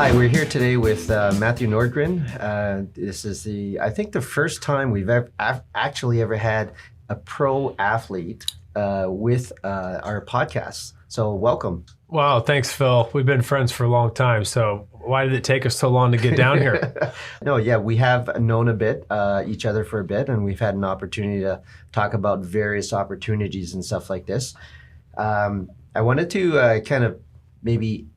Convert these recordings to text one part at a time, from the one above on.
Hi, we're here today with Matthew Nordgren. This is I think the first time we've actually ever had a pro athlete with our podcast. So welcome. Wow, thanks, Phil. We've been friends for a long time, so why did it take us so long to get down here? No, yeah, we have known each other for a bit, and we've had an opportunity to talk about various opportunities and stuff like this. I wanted to kind of maybe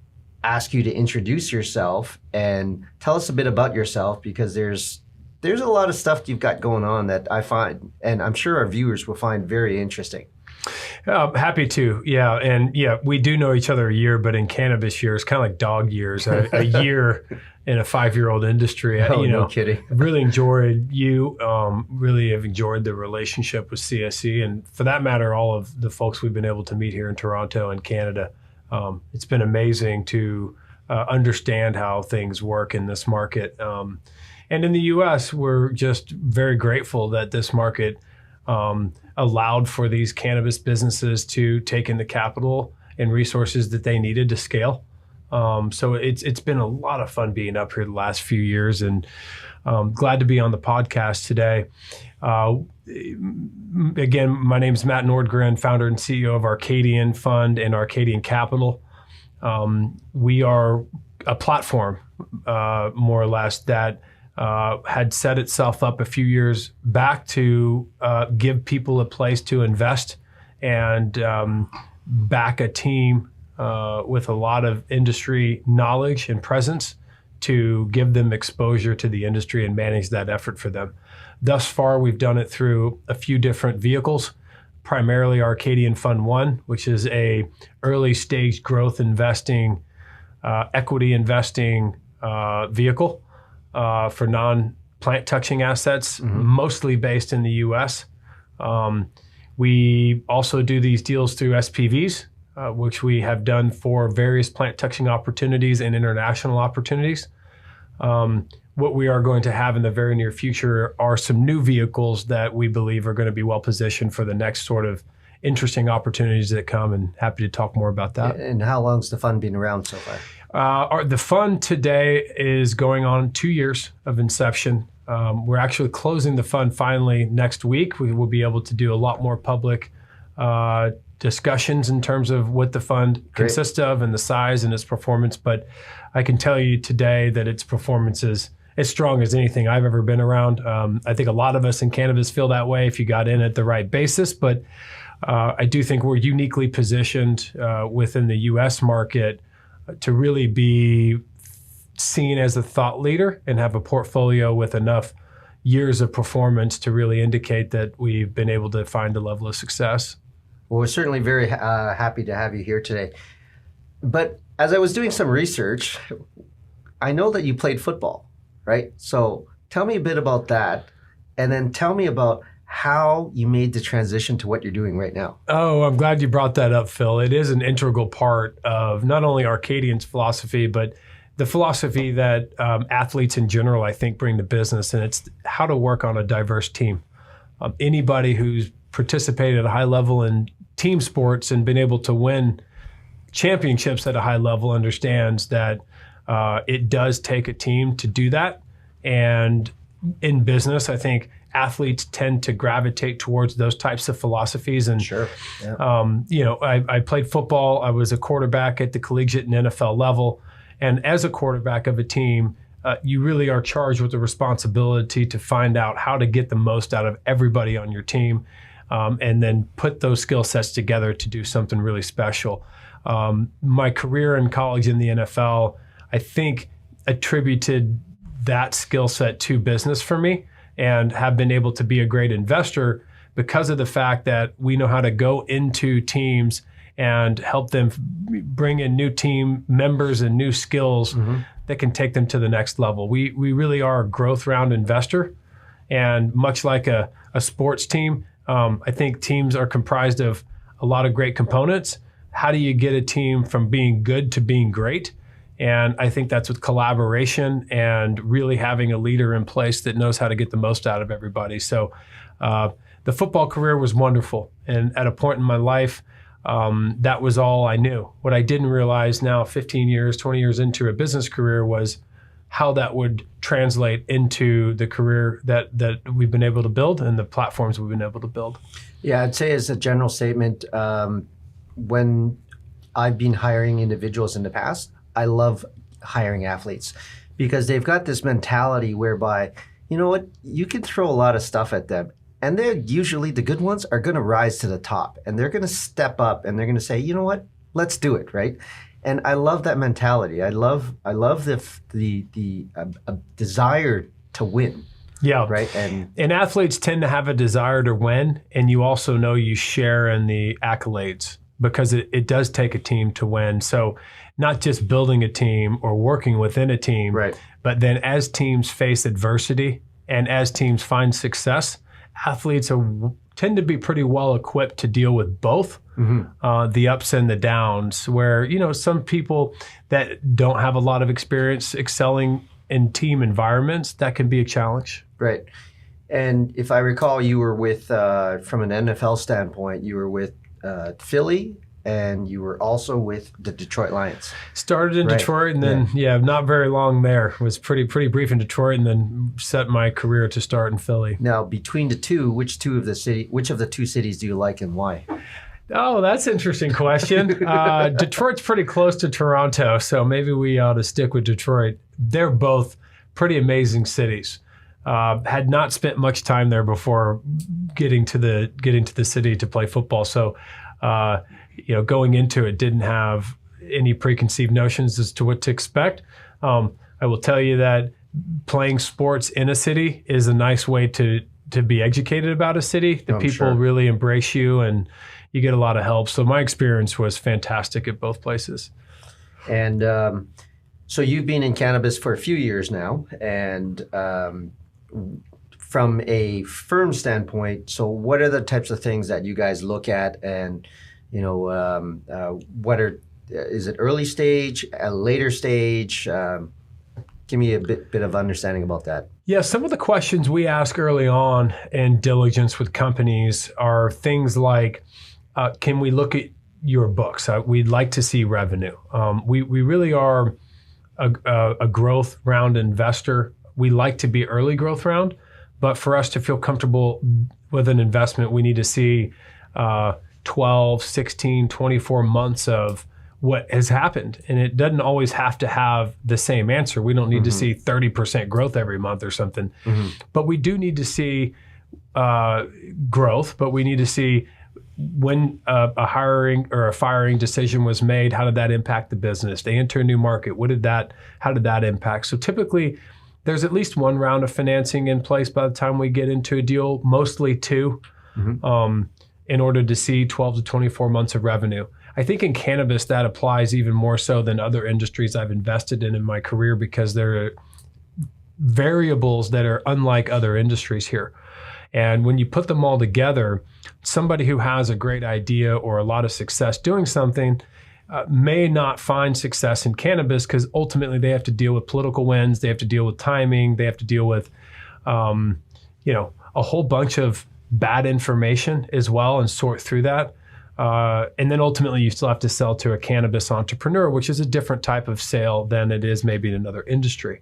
ask you to introduce yourself and tell us a bit about yourself, because there's a lot of stuff you've got going on that I find, and I'm sure our viewers will find very interesting. Happy to, yeah. And yeah, we do know each other a year, but in cannabis years, kind of like dog years, a year in a 5-year-old industry. No kidding. Really enjoyed you, really have enjoyed the relationship with CSE, and for that matter, all of the folks we've been able to meet here in Toronto and Canada. It's been amazing to understand how things work in this market. And in the U.S., we're just very grateful that this market allowed for these cannabis businesses to take in the capital and resources that they needed to scale. So it's been a lot of fun being up here the last few years, and glad to be on the podcast today. Again, my name is Matt Nordgren, founder and CEO of Arcadian Fund and Arcadian Capital. We are a platform, more or less, that had set itself up a few years back to give people a place to invest and back a team with a lot of industry knowledge and presence to give them exposure to the industry and manage that effort for them. Thus far, we've done it through a few different vehicles, primarily Arcadian Fund 1, which is a early stage growth investing, equity investing vehicle for non-plant touching assets, mostly based in the US. We also do these deals through SPVs, which we have done for various plant touching opportunities and international opportunities. What we are going to have in the very near future are some new vehicles that we believe are going to be well positioned for the next sort of interesting opportunities that come, and happy to talk more about that. And how long's the fund been around so far? The fund today is going on 2 years of inception. We're actually closing the fund finally next week. We will be able to do a lot more public discussions in terms of what the fund consists of and the size and its performance. But I can tell you today that its performance is as strong as anything I've ever been around. I think a lot of us in cannabis feel that way if you got in at the right basis. But I do think we're uniquely positioned within the U.S. market to really be seen as a thought leader and have a portfolio with enough years of performance to really indicate that we've been able to find a level of success. Well, we're certainly very happy to have you here today. But as I was doing some research, I know that you played football, right? So tell me a bit about that, and then tell me about how you made the transition to what you're doing right now. Oh, I'm glad you brought that up, Phil. It is an integral part of not only Arcadian's philosophy, but the philosophy that athletes in general, I think, bring to business, and it's how to work on a diverse team. Anybody who's participated at a high level in team sports and been able to win championships at a high level understands that it does take a team to do that. And in business, I think athletes tend to gravitate towards those types of philosophies. And sure, yeah. I played football. I was a quarterback at the collegiate and NFL level. And as a quarterback of a team, you really are charged with the responsibility to find out how to get the most out of everybody on your team, and then put those skill sets together to do something really special. My career in college in the NFL, I think, attributed that skill set to business for me, and have been able to be a great investor because of the fact that we know how to go into teams and help them bring in new team members and new skills that can take them to the next level. We really are a growth round investor, and much like a sports team, I think teams are comprised of a lot of great components. How do you get a team from being good to being great? And I think that's with collaboration and really having a leader in place that knows how to get the most out of everybody. So the football career was wonderful. And at a point in my life, that was all I knew. What I didn't realize now, 15 years, 20 years into a business career, was how that would translate into the career that we've been able to build and the platforms we've been able to build. Yeah, I'd say as a general statement, when I've been hiring individuals in the past, I love hiring athletes because they've got this mentality whereby, you know what, you can throw a lot of stuff at them. And they're usually, the good ones are going to rise to the top and they're going to step up and they're going to say, you know what, let's do it, right? And I love that mentality. I love the desire to win. Yeah. Right. And athletes tend to have a desire to win. And you also know you share in the accolades because it does take a team to win. So not just building a team or working within a team, right, but then as teams face adversity and as teams find success, athletes tend to be pretty well equipped to deal with both. The ups and the downs, where, you know, some people that don't have a lot of experience excelling in team environments, that can be a challenge. Right. And if I recall, you were with, from an NFL standpoint, you were with Philly and you were also with the Detroit Lions. Started in Detroit and then, not very long there. Was pretty brief in Detroit and then set my career to start in Philly. Now, between the two, which of the two cities do you like and why? Oh, that's an interesting question. Detroit's pretty close to Toronto, so maybe we ought to stick with Detroit. They're both pretty amazing cities. Had not spent much time there before getting to the city to play football. So, going into it, didn't have any preconceived notions as to what to expect. I will tell you that playing sports in a city is a nice way to be educated about a city. The people really embrace you and you get a lot of help. So my experience was fantastic at both places. And so you've been in cannabis for a few years now. And from a firm standpoint, so what are the types of things that you guys look at? And, you know, is it early stage, a later stage? Give me a bit of understanding about that. Yeah, some of the questions we ask early on in diligence with companies are things like, can we look at your books? We'd like to see revenue. We really are a growth round investor. We like to be early growth round, but for us to feel comfortable with an investment, we need to see 12, 16, 24 months of what has happened. And it doesn't always have to have the same answer. We don't need to see 30% growth every month or something, but we do need to see growth, but we need to see when a hiring or a firing decision was made, how did that impact the business? They enter a new market. How did that impact? So typically there's at least one round of financing in place by the time we get into a deal, mostly two, in order to see 12 to 24 months of revenue. I think in cannabis that applies even more so than other industries I've invested in my career because there are variables that are unlike other industries here. And when you put them all together, somebody who has a great idea or a lot of success doing something may not find success in cannabis because ultimately they have to deal with political winds, they have to deal with timing, they have to deal with, a whole bunch of bad information as well and sort through that. And then ultimately you still have to sell to a cannabis entrepreneur, which is a different type of sale than it is maybe in another industry.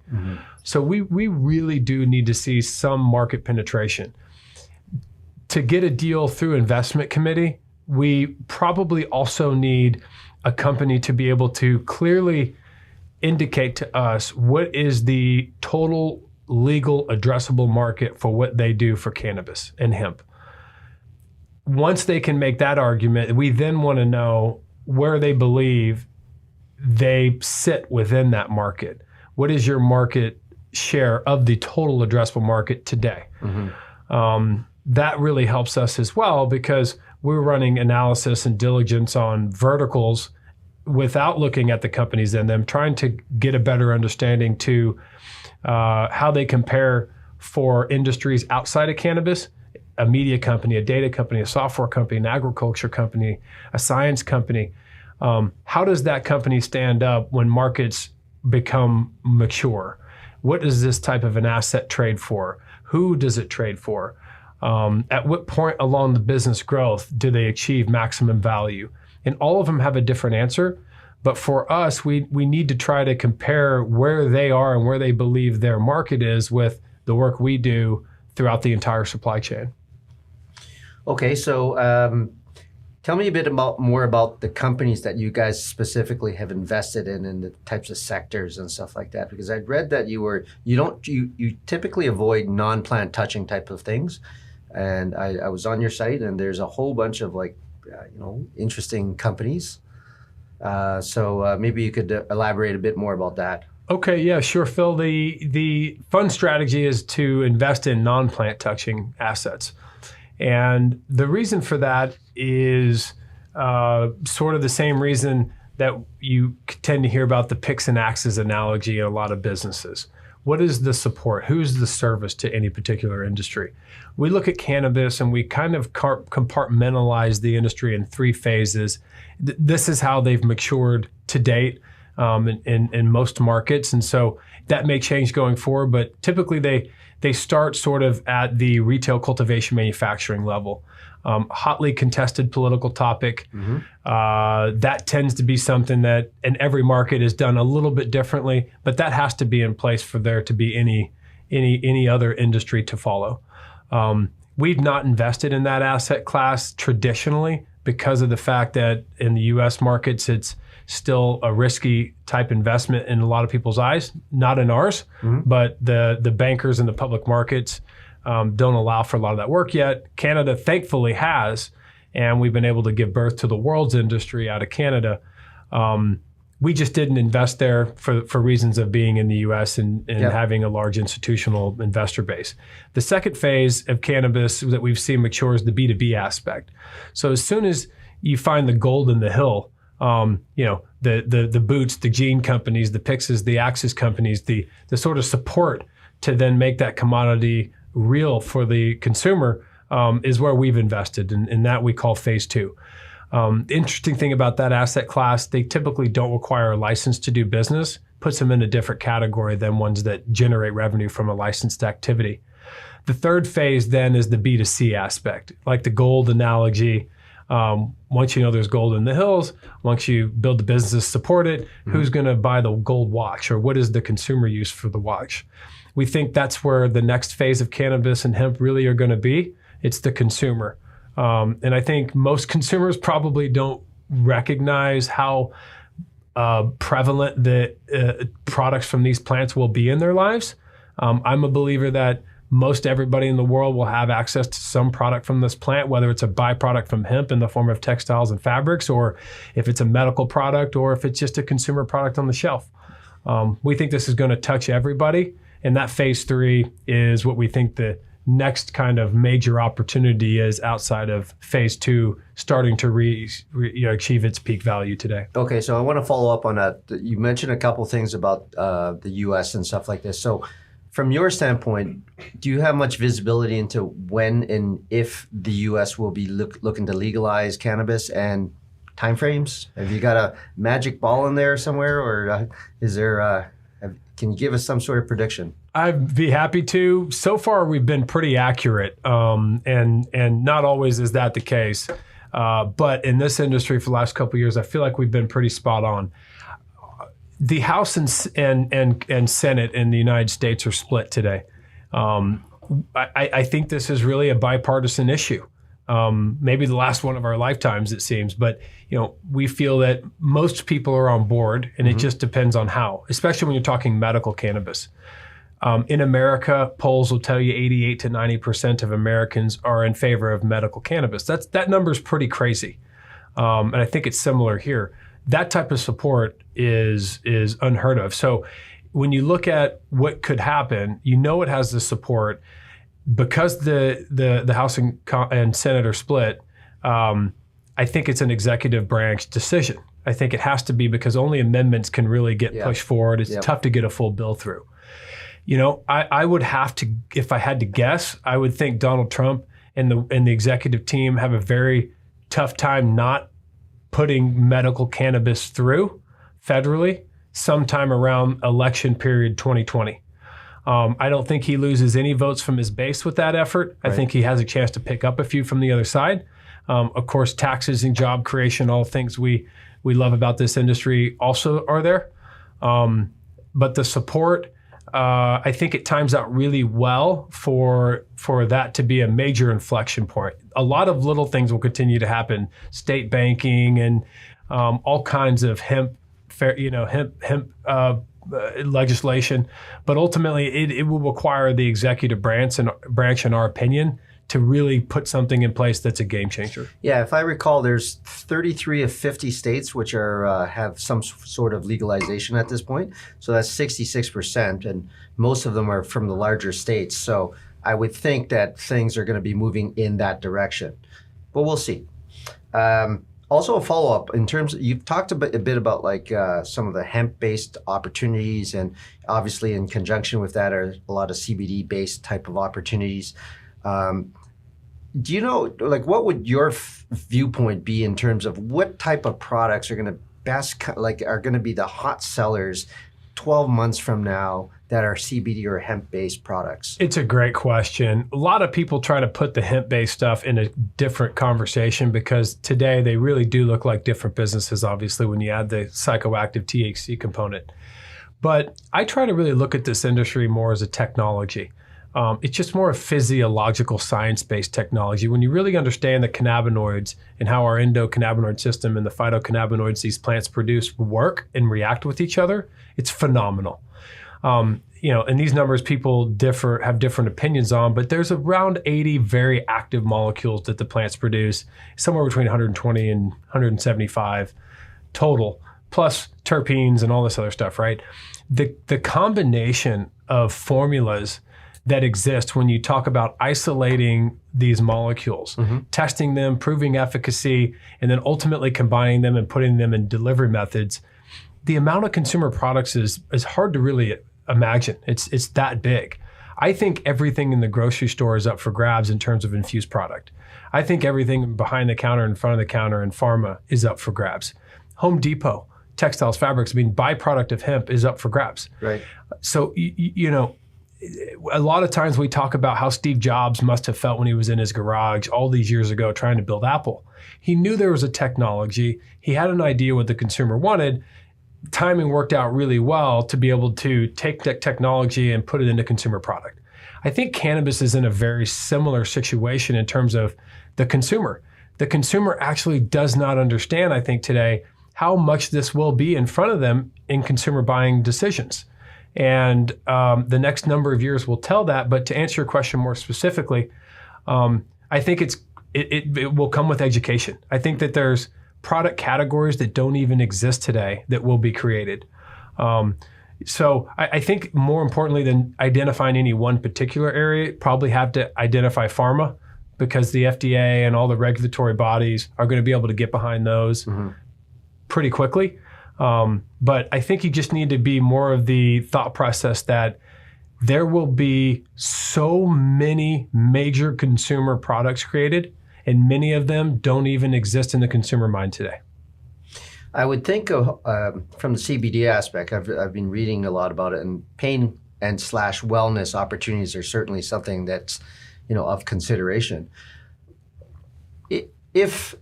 So we really do need to see some market penetration. To get a deal through investment committee, we probably also need a company to be able to clearly indicate to us what is the total legal addressable market for what they do for cannabis and hemp. Once they can make that argument, we then want to know where they believe they sit within that market. What is your market share of the total addressable market today? That really helps us as well because we're running analysis and diligence on verticals without looking at the companies in them, trying to get a better understanding to how they compare for industries outside of cannabis, a media company, a data company, a software company, an agriculture company, a science company. How does that company stand up when markets become mature? What does this type of an asset trade for? Who does it trade for? At what point along the business growth do they achieve maximum value? and all of them have a different answer. But for us, we need to try to compare where they are and where they believe their market is with the work we do throughout the entire supply chain. Okay, so tell me a bit more about the companies that you guys specifically have invested in and the types of sectors and stuff like that. Because I'd read that you typically avoid non-plant touching type of things, and I was on your site and there's a whole bunch of interesting companies. So maybe you could elaborate a bit more about that. Okay, yeah, sure, Phil. The fund strategy is to invest in non-plant touching assets. And the reason for that is sort of the same reason that you tend to hear about the picks and axes analogy in a lot of businesses. What is the support? Who's the service to any particular industry? We look at cannabis and we kind of compartmentalize the industry in three phases. This is how they've matured to date in most markets. And so that may change going forward, but typically they start sort of at the retail cultivation manufacturing level. Hotly contested political topic. That tends to be something that in every market is done a little bit differently, but that has to be in place for there to be any other industry to follow. We've not invested in that asset class traditionally because of the fact that in the U.S. markets, it's still a risky type investment in a lot of people's eyes, not in ours, but the bankers in the public markets don't allow for a lot of that work yet. Canada thankfully has, and we've been able to give birth to the world's industry out of Canada. We just didn't invest there for reasons of being in the U.S. and having a large institutional investor base. The second phase of cannabis that we've seen mature is the B2B aspect. So as soon as you find the gold in the hill, the Boots, the Gene companies, the Pixes, the Axis companies, the sort of support to then make that commodity real for the consumer is where we've invested, and that we call phase two. The interesting thing about that asset class, they typically don't require a license to do business, puts them in a different category than ones that generate revenue from a licensed activity. The third phase then is the B2C aspect, like the gold analogy. Once you know there's gold in the hills, once you build the business, support it, who's going to buy the gold watch, or what is the consumer use for the watch? We think that's where the next phase of cannabis and hemp really are going to be. It's the consumer. And I think most consumers probably don't recognize how prevalent the products from these plants will be in their lives. I'm a believer that most everybody in the world will have access to some product from this plant, whether it's a byproduct from hemp in the form of textiles and fabrics, or if it's a medical product, or if it's just a consumer product on the shelf. We think this is going to touch everybody. And that phase three is what we think the next kind of major opportunity is outside of phase two, starting to achieve its peak value today. Okay, so I want to follow up on that. You mentioned a couple things about the U.S. and stuff like this. So from your standpoint, do you have much visibility into when and if the U.S. will be looking to legalize cannabis, and timeframes? Have you got a magic ball in there somewhere, or is there? Can you give us some sort of prediction? I'd be happy to. So far, we've been pretty accurate, and not always is that the case. But in this industry for the last couple of years, I feel like we've been pretty spot on. The House and Senate in the United States are split today. I think this is really a bipartisan issue. Maybe the last one of our lifetimes, it seems. But we feel that most people are on board, and it just depends on how, especially when you're talking medical cannabis. In America, polls will tell you 88 to 90% of Americans are in favor of medical cannabis. That number is pretty crazy. And I think it's similar here. That type of support is unheard of. So when you look at what could happen, it has the support. Because the House and Senate are split, I think it's an executive branch decision. I think it has to be, because only amendments can really get pushed forward. It's tough to get a full bill through. I would have to, if I had to guess, I would think Donald Trump and the executive team have a very tough time not putting medical cannabis through federally sometime around election period 2020. I don't think he loses any votes from his base with that effort. I think he has a chance to pick up a few from the other side. Of course, taxes and job creation, all things we love about this industry also are there. But the support, I think it times out really well for that to be a major inflection point. A lot of little things will continue to happen, state banking and all kinds of hemp legislation, but ultimately it will require the executive branch, in our opinion, to really put something in place that's a game changer. Yeah, if I recall, there's 33 of 50 states which are have some sort of legalization at this point. So that's 66%, and most of them are from the larger states. So I would think that things are going to be moving in that direction, but we'll see. Also, a follow-up in terms of, you've talked a bit about like some of the hemp-based opportunities, and obviously in conjunction with that are a lot of CBD-based type of opportunities. Do you know, like, what would your viewpoint be in terms of what type of products are going to are going to be the hot sellers 12 months from now that are CBD or hemp-based products? It's a great question. A lot of people try to put the hemp-based stuff in a different conversation because today they really do look like different businesses, obviously, when you add the psychoactive THC component. But I try to really look at this industry more as a technology. It's just more a physiological science-based technology. When you really understand the cannabinoids and how our endocannabinoid system and the phytocannabinoids these plants produce work and react with each other, it's phenomenal. And these numbers people have different opinions on, but there's around 80 very active molecules that the plants produce, somewhere between 120 and 175 total, plus terpenes and all this other stuff, right? The combination of formulas that exist when you talk about isolating these molecules, testing them, proving efficacy, and then ultimately combining them and putting them in delivery methods, the amount of consumer products is hard to really imagine. It's that big. I think everything in the grocery store is up for grabs in terms of infused product. I think everything behind the counter, in front of the counter, in pharma is up for grabs. Home Depot, textiles, fabrics, byproduct of hemp is up for grabs. Right. So, a lot of times we talk about how Steve Jobs must have felt when he was in his garage all these years ago trying to build Apple. He knew there was a technology. He had an idea what the consumer wanted. Timing worked out really well to be able to take that technology and put it into consumer product. I think cannabis is in a very similar situation in terms of the consumer. The consumer actually does not understand, I think today, how much this will be in front of them in consumer buying decisions. And the next number of years will tell that. But to answer your question more specifically, I think it will come with education. I think that there's product categories that don't even exist today that will be created. So I think more importantly than identifying any one particular area, probably have to identify pharma, because the FDA and all the regulatory bodies are going to be able to get behind those pretty quickly. But I think you just need to be more of the thought process that there will be so many major consumer products created, and many of them don't even exist in the consumer mind today. I would think of, from the CBD aspect, I've been reading a lot about it, and pain and / wellness opportunities are certainly something that's, of consideration. If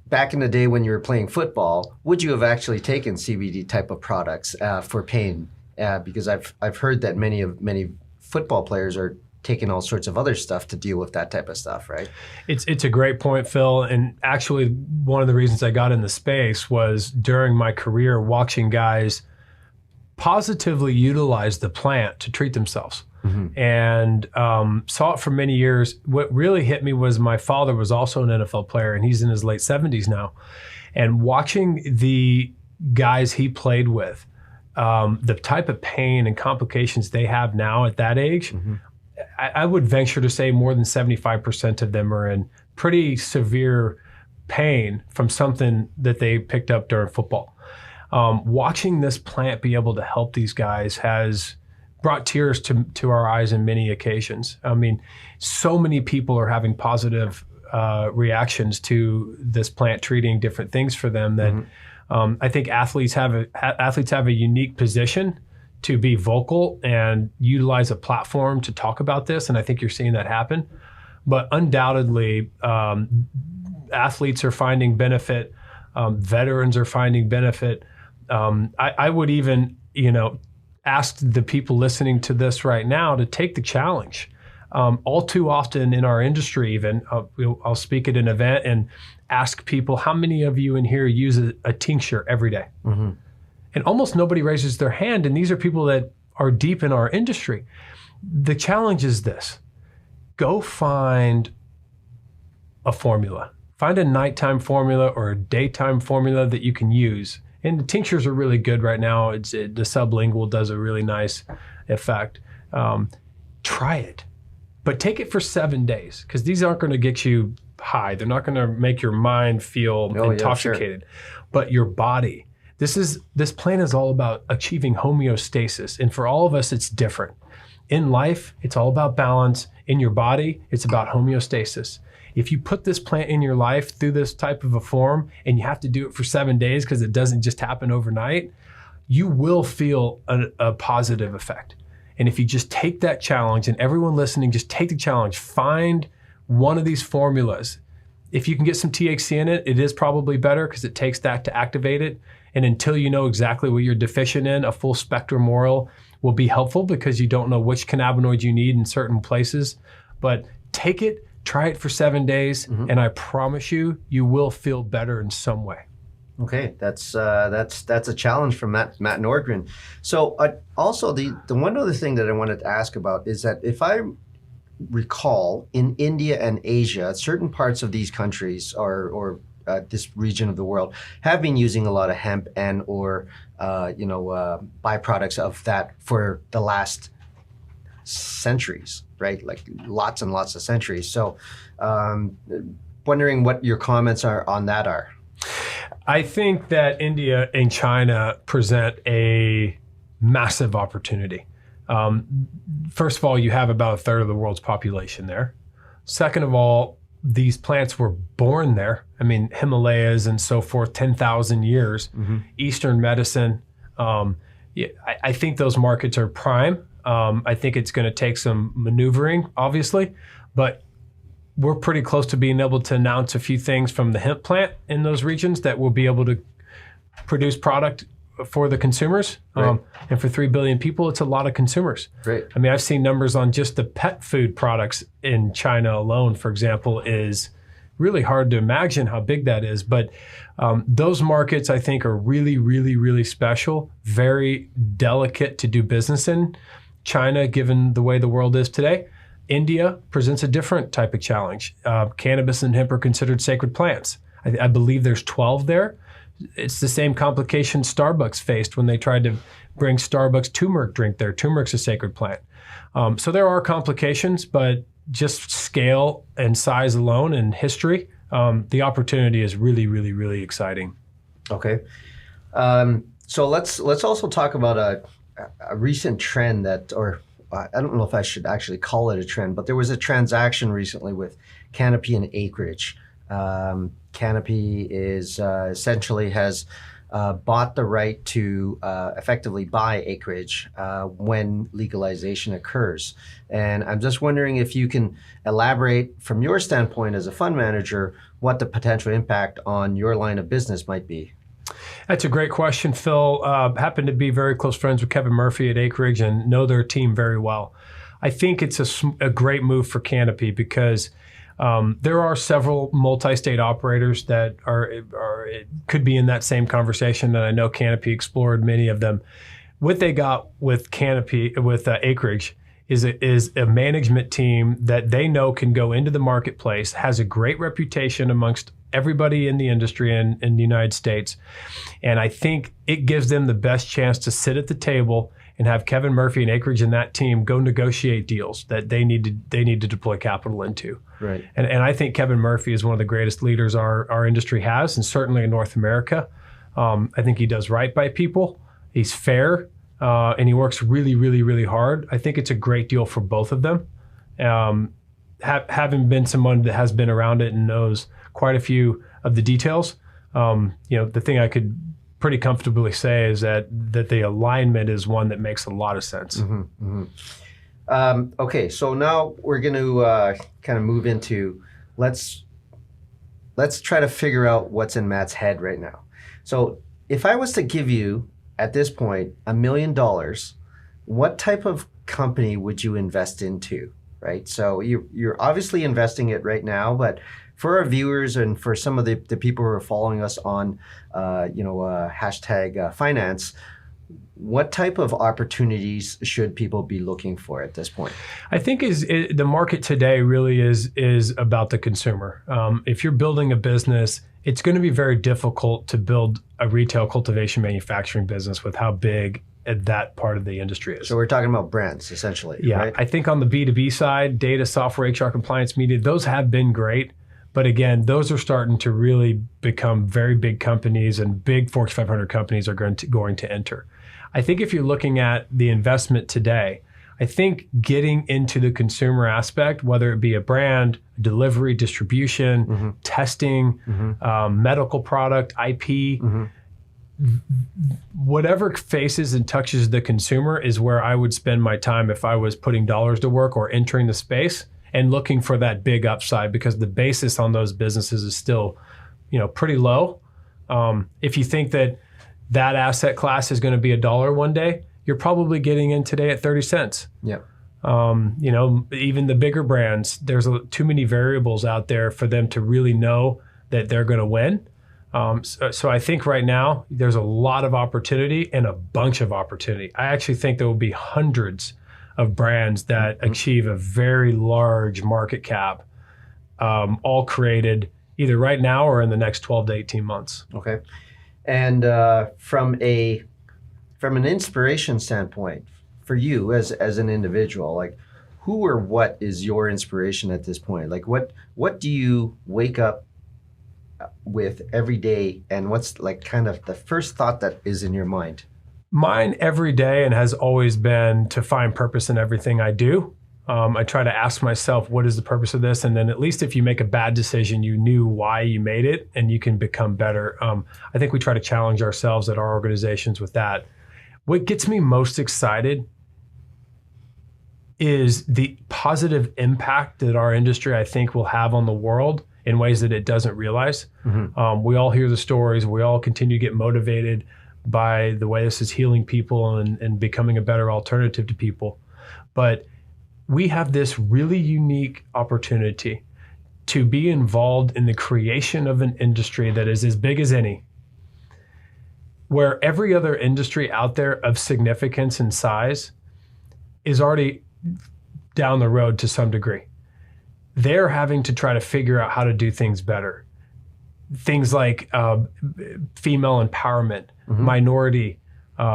back in the day when you were playing football, would you have actually taken CBD type of products for pain? Because I've heard that many football players are taking all sorts of other stuff to deal with that type of stuff, right? It's a great point, Phil. And actually, one of the reasons I got in the space was during my career watching guys positively utilize the plant to treat themselves. And saw it for many years. What really hit me was my father was also an NFL player, and he's in his late 70s now. And watching the guys he played with, the type of pain and complications they have now at that age, I would venture to say more than 75% of them are in pretty severe pain from something that they picked up during football. Watching this plant be able to help these guys has brought tears to our eyes in many occasions. I mean, so many people are having positive reactions to this plant treating different things for them that I think athletes have a unique position to be vocal and utilize a platform to talk about this, and I think you're seeing that happen. But undoubtedly, athletes are finding benefit. Veterans are finding benefit. I would even, ask the people listening to this right now to take the challenge. All too often in our industry, even I'll speak at an event and ask people, how many of you in here use a tincture every day? Mm-hmm. And almost nobody raises their hand. And these are people that are deep in our industry. The challenge is this: go find a formula. Find a nighttime formula or a daytime formula that you can use. And the tinctures are really good right now. The sublingual does a really nice effect. Try it, but take it for 7 days, because these aren't going to get you high. They're not going to make your mind feel intoxicated, but your body. This plan is all about achieving homeostasis. And for all of us, it's different. In life, it's all about balance. In your body, it's about homeostasis. If you put this plant in your life through this type of a form, and you have to do it for 7 days because it doesn't just happen overnight, you will feel a positive effect. And if you just take that challenge, and everyone listening, just take the challenge, find one of these formulas. If you can get some THC in it, it is probably better because it takes that to activate it. And until you know exactly what you're deficient in, a full spectrum oil will be helpful because you don't know which cannabinoids you need in certain places. But take it, try it for 7 days, and I promise you, you will feel better in some way. Okay, that's a challenge from Matt Nordgren. So also the one other thing that I wanted to ask about is that if I recall, in India and Asia, certain parts of these countries or this region of the world have been using a lot of hemp and or byproducts of that for the last centuries, right? Like lots and lots of centuries. So wondering what your comments are on that are. I think that India and China present a massive opportunity. First of all, you have about a third of the world's population there. Second of all, these plants were born there. I mean, Himalayas and so forth, 10,000 years, Eastern medicine. I think those markets are prime. I think it's going to take some maneuvering, obviously, but we're pretty close to being able to announce a few things from the hemp plant in those regions that will be able to produce product for the consumers. Right. And for 3 billion people, it's a lot of consumers. Great. I mean, I've seen numbers on just the pet food products in China alone, for example, is really hard to imagine how big that is. But those markets, I think, are really, really, really special, very delicate to do business in. China, given the way the world is today. India presents a different type of challenge. Cannabis and hemp are considered sacred plants. I believe there's 12 there. It's the same complication Starbucks faced when they tried to bring Starbucks turmeric drink there. Turmeric's a sacred plant. So there are complications, but just scale and size alone and history, the opportunity is really, really, really exciting. Okay. So let's also talk about a recent trend that, or I don't know if I should actually call it a trend, but there was a transaction recently with Canopy and Acreage. Canopy is essentially has bought the right to effectively buy acreage when legalization occurs. And I'm just wondering if you can elaborate from your standpoint as a fund manager what the potential impact on your line of business might be. That's a great question, Phil. Happen to be very close friends with Kevin Murphy at Acreage and know their team very well. I think it's a great move for Canopy because there are several multi-state operators that could be in that same conversation, and I know Canopy explored many of them. What they got with Canopy, with Acreage, is a management team that they know can go into the marketplace, has a great reputation amongst everybody in the industry in the United States. And I think it gives them the best chance to sit at the table and have Kevin Murphy and Acreage and that team go negotiate deals that they need to deploy capital into. Right. And I think Kevin Murphy is one of the greatest leaders our industry has, and certainly in North America. I think he does right by people. He's fair, and he works really, really, really hard. I think it's a great deal for both of them. Having been someone that has been around it and knows quite a few of the details, the thing I could pretty comfortably say is that the alignment is one that makes a lot of sense. Mm-hmm, mm-hmm. Okay, so now we're going to kind of move into, let's let's try to figure out what's in Matt's head right now. So if I was to give you, at this point, $1 million, what type of company would you invest into, right? So you're obviously investing it right now, but for our viewers and for some of the people who are following us on, hashtag finance, what type of opportunities should people be looking for at this point? I think the market today really is about the consumer. If you're building a business, it's going to be very difficult to build a retail cultivation manufacturing business with how big that part of the industry is. So we're talking about brands, essentially. Yeah, right? I think on the B2B side, data, software, HR, compliance, media, those have been great. But again, those are starting to really become very big companies, and big Fortune 500 companies are going to enter. I think if you're looking at the investment today, I think getting into the consumer aspect, whether it be a brand, delivery, distribution, testing, medical product, IP, whatever faces and touches the consumer is where I would spend my time if I was putting dollars to work or entering the space and looking for that big upside, because the basis on those businesses is still, pretty low. If you think that asset class is going to be $1 one day, you're probably getting in today at 30 cents. Yeah. Even the bigger brands, there's too many variables out there for them to really know that they're going to win. So I think right now there's a lot of opportunity and a bunch of opportunity. I actually think there will be hundreds of brands that achieve a very large market cap, all created either right now or in the next 12 to 18 months. Okay. And from an inspiration standpoint, for you as an individual, like who or what is your inspiration at this point? Like what do you wake up with every day, and what's like kind of the first thought that is in your mind? Mine every day, and has always been, to find purpose in everything I do. I try to ask myself, what is the purpose of this? And then at least if you make a bad decision, you knew why you made it and you can become better. I think we try to challenge ourselves at our organizations with that. What gets me most excited is the positive impact that our industry, I think, will have on the world in ways that it doesn't realize. We all hear the stories. We all continue to get motivated by the way this is healing people and becoming a better alternative to people. But we have this really unique opportunity to be involved in the creation of an industry that is as big as any, where every other industry out there of significance and size is already down the road to some degree. They're having to try to figure out how to do things better. Things like female empowerment, minority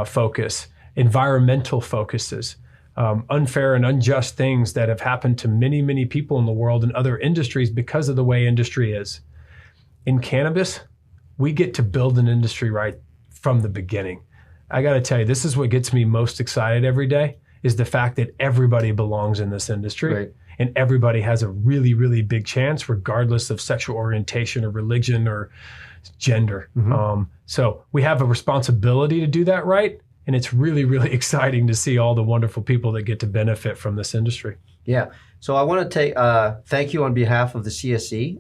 focus, environmental focuses, unfair and unjust things that have happened to many, many people in the world and other industries because of the way industry is. In cannabis, we get to build an industry right from the beginning. I got to tell you, this is what gets me most excited every day, is the fact that everybody belongs in this industry. Right. And everybody has a really, really big chance, regardless of sexual orientation or religion or gender. So we have a responsibility to do that right. And it's really, really exciting to see all the wonderful people that get to benefit from this industry. Yeah. So I want to thank you on behalf of the CSE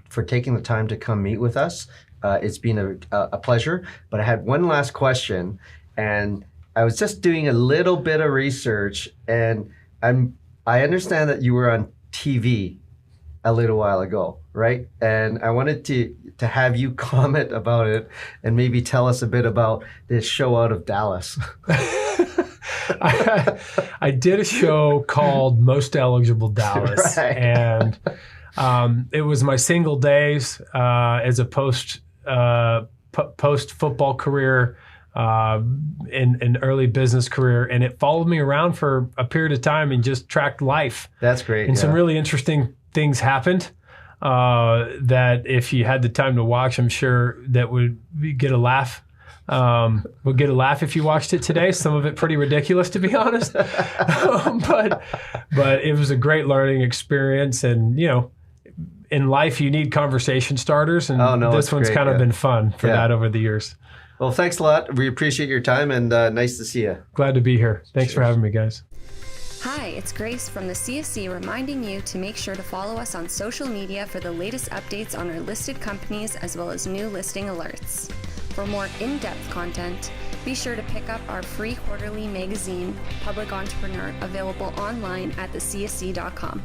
for taking the time to come meet with us. It's been a pleasure. But I had one last question, and I was just doing a little bit of research, and I understand that you were on TV a little while ago, right? And I wanted to have you comment about it and maybe tell us a bit about this show out of Dallas. I did a show called Most Eligible Dallas, Right. and it was my single days as a post football career. In early business career, and it followed me around for a period of time and just tracked life. That's great. And some really interesting things happened that if you had the time to watch, I'm sure that would get a laugh. We'll get a laugh if you watched it today. Some of it pretty ridiculous, to be honest. But it was a great learning experience. And, in life, you need conversation starters. And this one's great, kind of been fun for that over the years. Well, thanks a lot. We appreciate your time, and nice to see you. Glad to be here. Thanks for having me, guys. Hi, it's Grace from the CSC reminding you to make sure to follow us on social media for the latest updates on our listed companies as well as new listing alerts. For more in-depth content, be sure to pick up our free quarterly magazine, Public Entrepreneur, available online at thecsc.com.